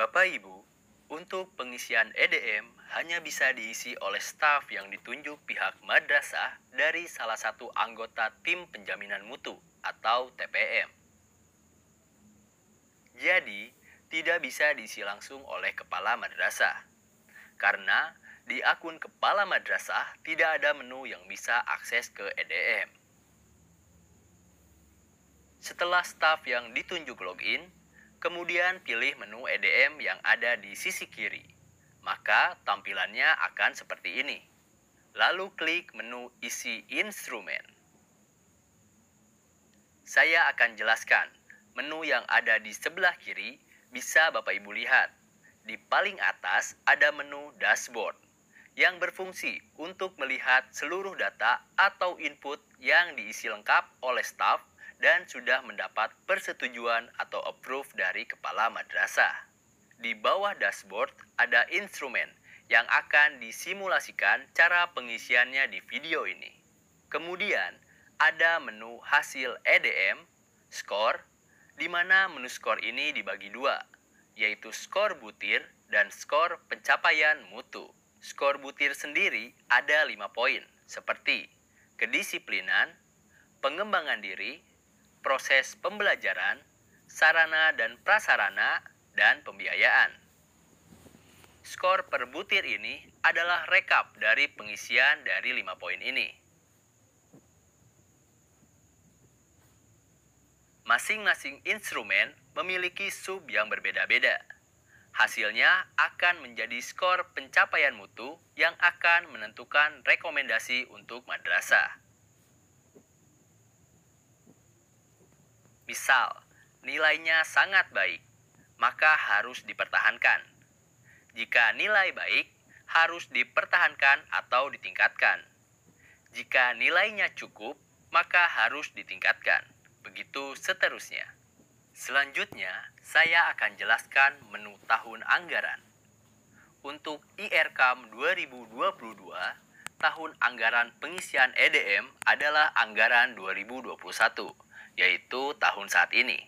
Bapak Ibu, untuk pengisian EDM hanya bisa diisi oleh staf yang ditunjuk pihak madrasah dari salah satu anggota tim penjaminan mutu atau TPM. Jadi, tidak bisa diisi langsung oleh kepala madrasah. Karena di akun kepala madrasah tidak ada menu yang bisa akses ke EDM. Setelah staf yang ditunjuk login, kemudian pilih menu EDM yang ada di sisi kiri. Maka tampilannya akan seperti ini. Lalu klik menu isi instrumen. Saya akan jelaskan. Menu yang ada di sebelah kiri bisa Bapak Ibu lihat. Di paling atas ada menu dashboard yang berfungsi untuk melihat seluruh data atau input yang diisi lengkap oleh staf dan sudah mendapat persetujuan atau approve dari kepala madrasah. Di bawah dashboard ada instrumen yang akan disimulasikan cara pengisiannya di video ini. Kemudian ada menu hasil EDM, skor, di mana menu skor ini dibagi dua, yaitu skor butir dan skor pencapaian mutu. Skor butir sendiri ada 5 poin, seperti kedisiplinan, pengembangan diri, proses pembelajaran, sarana dan prasarana, dan pembiayaan. Skor per butir ini adalah rekap dari pengisian dari 5 poin ini. Masing-masing instrumen memiliki sub yang berbeda-beda. Hasilnya akan menjadi skor pencapaian mutu yang akan menentukan rekomendasi untuk madrasah. Misal, nilainya sangat baik, maka harus dipertahankan. Jika nilai baik, harus dipertahankan atau ditingkatkan. Jika nilainya cukup, maka harus ditingkatkan. Begitu seterusnya. Selanjutnya, saya akan jelaskan menu tahun anggaran. Untuk IRKAM 2022, tahun anggaran pengisian EDM adalah anggaran 2021, yaitu tahun saat ini.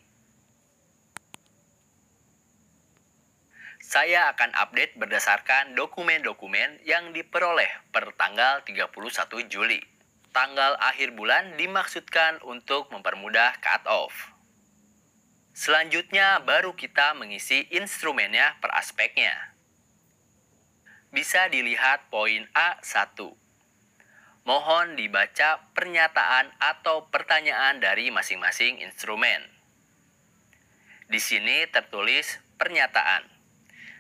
Saya akan update berdasarkan dokumen-dokumen yang diperoleh per tanggal 31 Juli. Tanggal akhir bulan dimaksudkan untuk mempermudah cut-off. Selanjutnya baru kita mengisi instrumennya per aspeknya. Bisa dilihat poin A1. Mohon dibaca pernyataan atau pertanyaan dari masing-masing instrumen. Di sini tertulis pernyataan.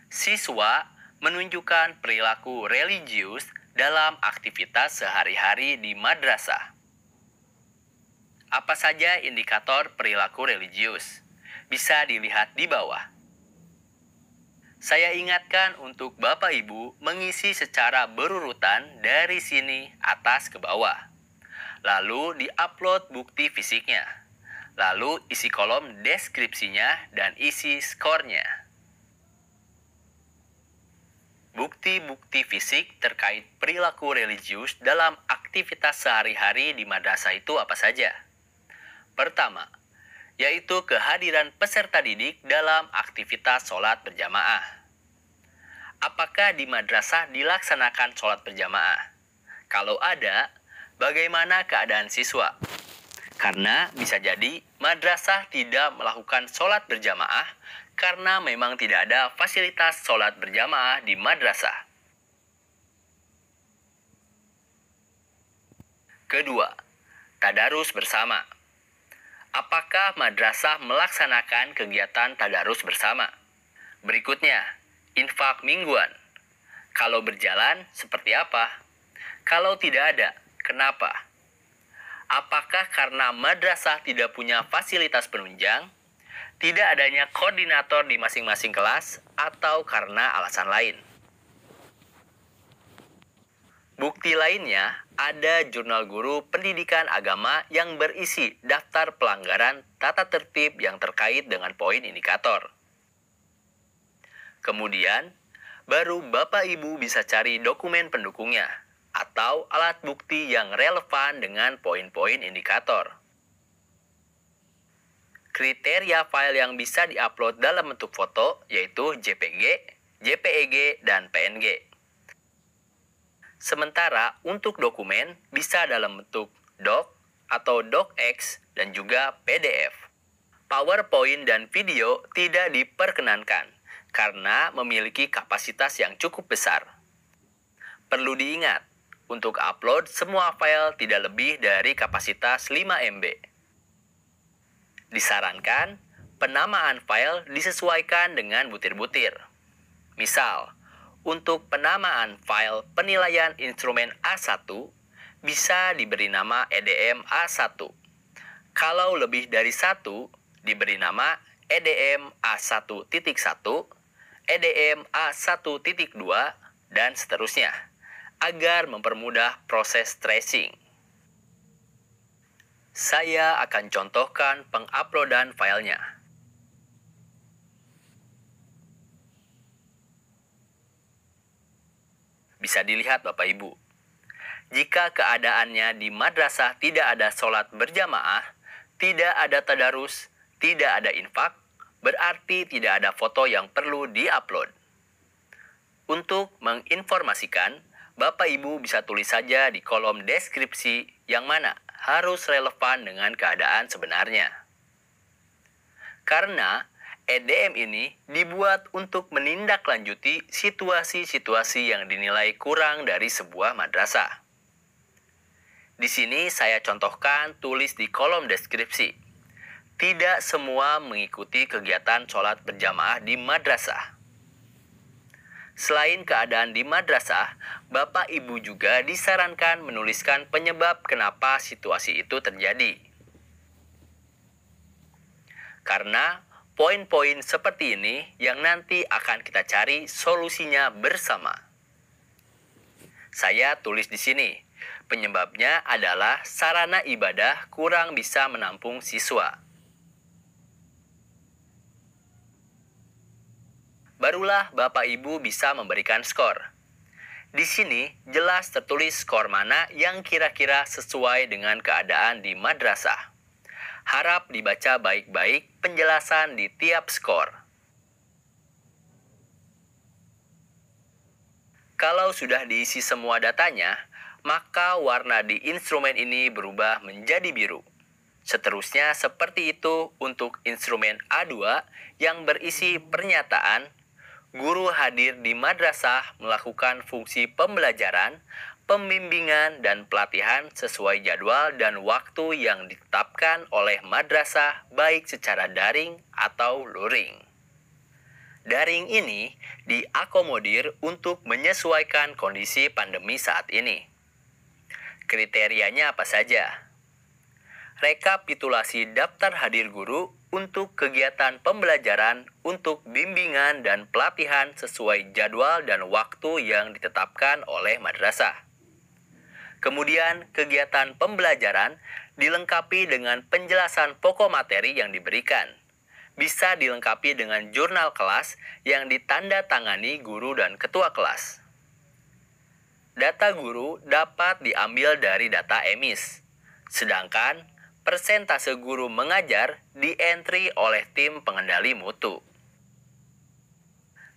Siswa menunjukkan perilaku religius dalam aktivitas sehari-hari di madrasah. Apa saja indikator perilaku religius? Bisa dilihat di bawah. Saya ingatkan untuk Bapak Ibu mengisi secara berurutan dari sini atas ke bawah. Lalu di-upload bukti fisiknya. Lalu isi kolom deskripsinya dan isi skornya. Bukti-bukti fisik terkait perilaku religius dalam aktivitas sehari-hari di madrasah itu apa saja? Pertama, yaitu kehadiran peserta didik dalam aktivitas sholat berjamaah. Apakah di madrasah dilaksanakan sholat berjamaah? Kalau ada, bagaimana keadaan siswa? Karena bisa jadi madrasah tidak melakukan sholat berjamaah karena memang tidak ada fasilitas sholat berjamaah di madrasah. Kedua, tadarus bersama. Apakah madrasah melaksanakan kegiatan tadarus bersama? Berikutnya, infak mingguan. Kalau berjalan, seperti apa? Kalau tidak ada, kenapa? Apakah karena madrasah tidak punya fasilitas penunjang, tidak adanya koordinator di masing-masing kelas, atau karena alasan lain? Bukti lainnya, ada jurnal guru pendidikan agama yang berisi daftar pelanggaran tata tertib yang terkait dengan poin indikator. Kemudian, baru Bapak Ibu bisa cari dokumen pendukungnya atau alat bukti yang relevan dengan poin-poin indikator. Kriteria file yang bisa diupload dalam bentuk foto yaitu JPG, JPEG, dan PNG. Sementara untuk dokumen bisa dalam bentuk doc atau docx dan juga PDF. PowerPoint dan video tidak diperkenankan karena memiliki kapasitas yang cukup besar. Perlu diingat, untuk upload semua file tidak lebih dari kapasitas 5 MB. Disarankan, penamaan file disesuaikan dengan butir-butir. Misal, untuk penamaan file penilaian instrumen A1 bisa diberi nama EDM A1. Kalau lebih dari satu, diberi nama EDM A1.1, EDM A1.2, dan seterusnya, agar mempermudah proses tracing. Saya akan contohkan penguploadan filenya. Bisa dilihat Bapak Ibu. Jika keadaannya di madrasah tidak ada sholat berjamaah, tidak ada tadarus, tidak ada infak, berarti tidak ada foto yang perlu diupload. Untuk menginformasikan, Bapak Ibu bisa tulis saja di kolom deskripsi yang mana harus relevan dengan keadaan sebenarnya. Karena EDM ini dibuat untuk menindaklanjuti situasi-situasi yang dinilai kurang dari sebuah madrasah. Di sini saya contohkan tulis di kolom deskripsi. Tidak semua mengikuti kegiatan sholat berjamaah di madrasah. Selain keadaan di madrasah, Bapak Ibu juga disarankan menuliskan penyebab kenapa situasi itu terjadi. Karena poin-poin seperti ini yang nanti akan kita cari solusinya bersama. Saya tulis di sini, penyebabnya adalah sarana ibadah kurang bisa menampung siswa. Barulah Bapak Ibu bisa memberikan skor. Di sini jelas tertulis skor mana yang kira-kira sesuai dengan keadaan di madrasah. Harap dibaca baik-baik penjelasan di tiap skor. Kalau sudah diisi semua datanya, maka warna di instrumen ini berubah menjadi biru. Seterusnya seperti itu untuk instrumen A2 yang berisi pernyataan guru hadir di madrasah melakukan fungsi pembelajaran, pembimbingan, dan pelatihan sesuai jadwal dan waktu yang ditetapkan oleh madrasah baik secara daring atau luring. Daring ini diakomodir untuk menyesuaikan kondisi pandemi saat ini. Kriterianya apa saja? Rekapitulasi daftar hadir guru untuk kegiatan pembelajaran, untuk bimbingan dan pelatihan sesuai jadwal dan waktu yang ditetapkan oleh madrasah. Kemudian, kegiatan pembelajaran dilengkapi dengan penjelasan pokok materi yang diberikan. Bisa dilengkapi dengan jurnal kelas yang ditandatangani guru dan ketua kelas. Data guru dapat diambil dari data EMIS, sedangkan persentase guru mengajar di-entry oleh tim pengendali mutu.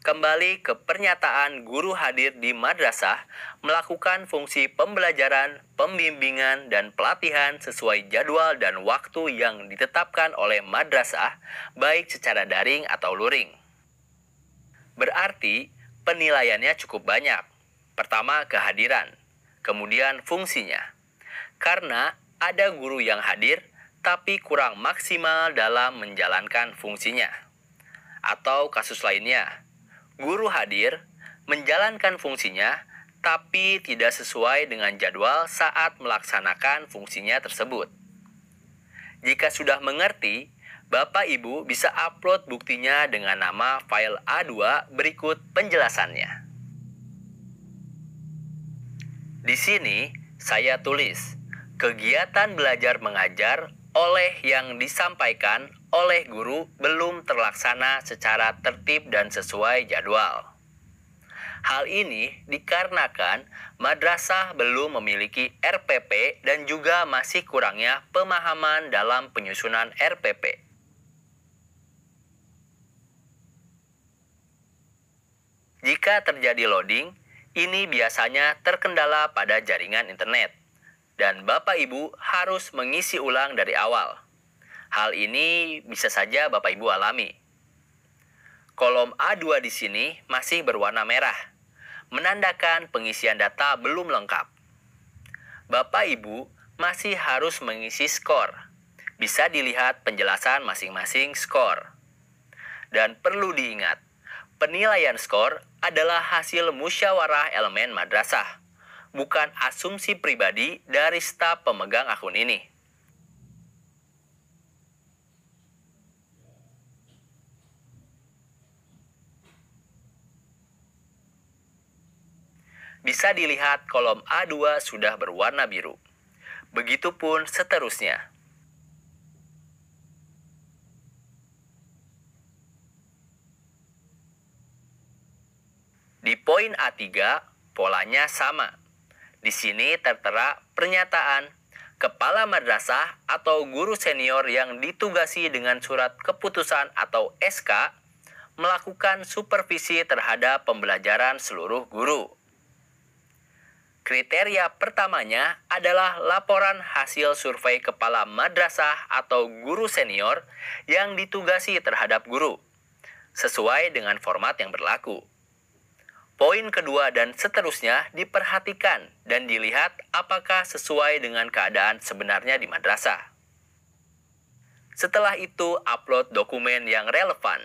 Kembali ke pernyataan guru hadir di madrasah melakukan fungsi pembelajaran, pembimbingan, dan pelatihan sesuai jadwal dan waktu yang ditetapkan oleh madrasah, baik secara daring atau luring. Berarti penilaiannya cukup banyak. Pertama, kehadiran, kemudian fungsinya. Karena ada guru yang hadir, tapi kurang maksimal dalam menjalankan fungsinya. Atau kasus lainnya, guru hadir, menjalankan fungsinya, tapi tidak sesuai dengan jadwal saat melaksanakan fungsinya tersebut. Jika sudah mengerti, Bapak Ibu bisa upload buktinya dengan nama file A2 berikut penjelasannya. Di sini saya tulis kegiatan belajar mengajar oleh yang disampaikan oleh guru belum terlaksana secara tertib dan sesuai jadwal. Hal ini dikarenakan madrasah belum memiliki RPP dan juga masih kurangnya pemahaman dalam penyusunan RPP. Jika terjadi loading, ini biasanya terkendala pada jaringan internet, dan Bapak Ibu harus mengisi ulang dari awal. Hal ini bisa saja Bapak Ibu alami. Kolom A2 di sini masih berwarna merah, menandakan pengisian data belum lengkap. Bapak Ibu masih harus mengisi skor. Bisa dilihat penjelasan masing-masing skor. Dan perlu diingat, penilaian skor adalah hasil musyawarah elemen madrasah, bukan asumsi pribadi dari staf pemegang akun ini. Bisa dilihat kolom A2 sudah berwarna biru. Begitupun seterusnya. Di poin A3, polanya sama. Di sini tertera pernyataan kepala madrasah atau guru senior yang ditugasi dengan surat keputusan atau SK melakukan supervisi terhadap pembelajaran seluruh guru. Kriteria pertamanya adalah laporan hasil survei kepala madrasah atau guru senior yang ditugasi terhadap guru, sesuai dengan format yang berlaku. Poin kedua dan seterusnya diperhatikan dan dilihat apakah sesuai dengan keadaan sebenarnya di madrasah. Setelah itu, upload dokumen yang relevan.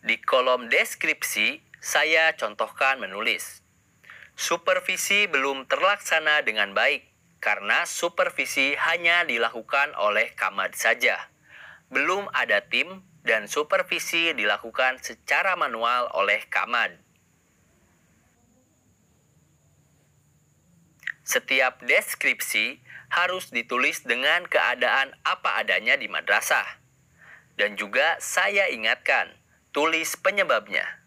Di kolom deskripsi, saya contohkan menulis, supervisi belum terlaksana dengan baik karena supervisi hanya dilakukan oleh Kamad saja. Belum ada tim dan supervisi dilakukan secara manual oleh Kamad. Setiap deskripsi harus ditulis dengan keadaan apa adanya di madrasah. Dan juga saya ingatkan, tulis penyebabnya.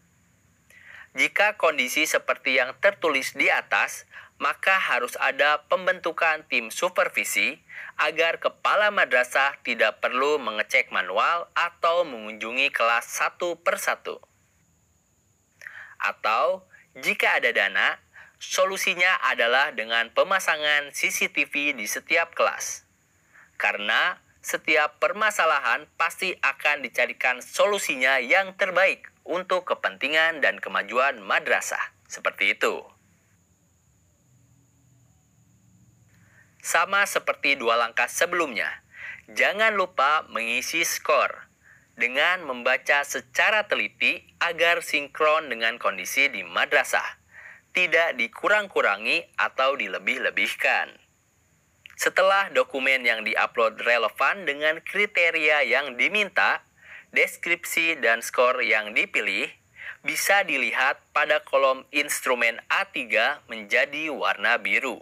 Jika kondisi seperti yang tertulis di atas, maka harus ada pembentukan tim supervisi agar kepala madrasah tidak perlu mengecek manual atau mengunjungi kelas satu persatu. Atau, jika ada dana, solusinya adalah dengan pemasangan CCTV di setiap kelas. Karena setiap permasalahan pasti akan dicarikan solusinya yang terbaik untuk kepentingan dan kemajuan madrasah. Seperti itu. Sama seperti 2 langkah sebelumnya, jangan lupa mengisi skor dengan membaca secara teliti agar sinkron dengan kondisi di madrasah, tidak dikurang-kurangi atau dilebih-lebihkan. Setelah dokumen yang diupload relevan dengan kriteria yang diminta, deskripsi dan skor yang dipilih bisa dilihat pada kolom instrumen A3 menjadi warna biru.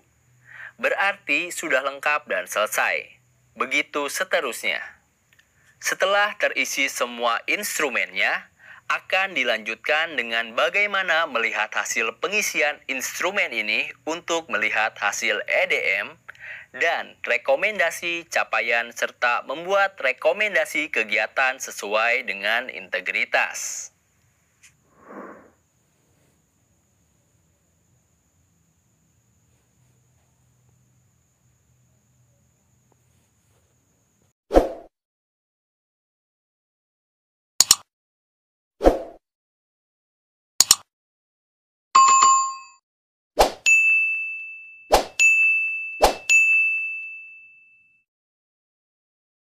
Berarti sudah lengkap dan selesai. Begitu seterusnya. Setelah terisi semua instrumennya, akan dilanjutkan dengan bagaimana melihat hasil pengisian instrumen ini untuk melihat hasil EDM dan rekomendasi capaian serta membuat rekomendasi kegiatan sesuai dengan integritas.